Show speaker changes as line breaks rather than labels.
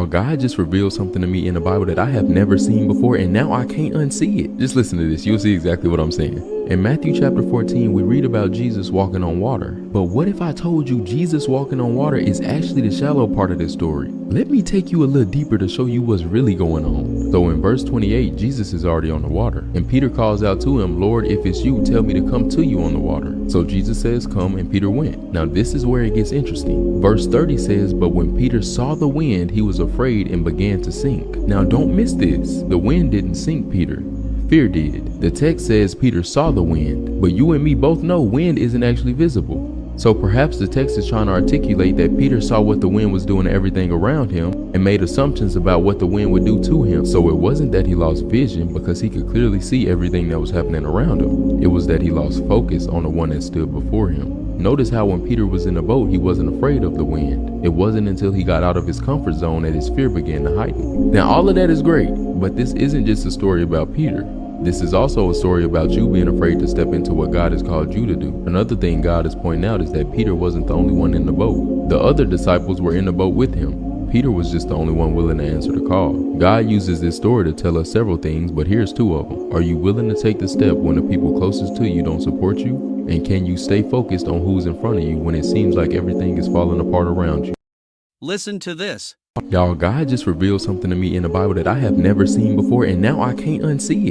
God just revealed something to me in the Bible that I have never seen before, and now I can't unsee it. Just listen to this. You'll see exactly what I'm saying. In Matthew chapter 14, we read about Jesus walking on water. But what if I told you Jesus walking on water is actually the shallow part of this story? Let me take you a little deeper to show you what's really going on. So in verse 28, Jesus is already on the water, and Peter calls out to him, "Lord, if it's you, tell me to come to you on the water." So Jesus says, "Come," and Peter went. Now this is where it gets interesting. Verse 30 says, "But when Peter saw the wind, he was afraid and began to sink." Now don't miss this. The wind didn't sink Peter. Fear did. The text says Peter saw the wind, but you and me both know wind isn't actually visible. So perhaps the text is trying to articulate that Peter saw what the wind was doing to everything around him and made assumptions about what the wind would do to him. So it wasn't that he lost vision, because he could clearly see everything that was happening around him. It was that he lost focus on the one that stood before him. Notice how when Peter was in the boat, he wasn't afraid of the wind. It wasn't until he got out of his comfort zone that his fear began to heighten. Now all of that is great, but this isn't just a story about Peter. This is also a story about you being afraid to step into what God has called you to do. Another thing God is pointing out is that Peter wasn't the only one in the boat. The other disciples were in the boat with him. Peter was just the only one willing to answer the call. God uses this story to tell us several things, but here's two of them. Are you willing to take the step when the people closest to you don't support you? And can you stay focused on who's in front of you when it seems like everything is falling apart around you?
Listen to this.
Y'all, God just revealed something to me in the Bible that I have never seen before, and now I can't unsee it.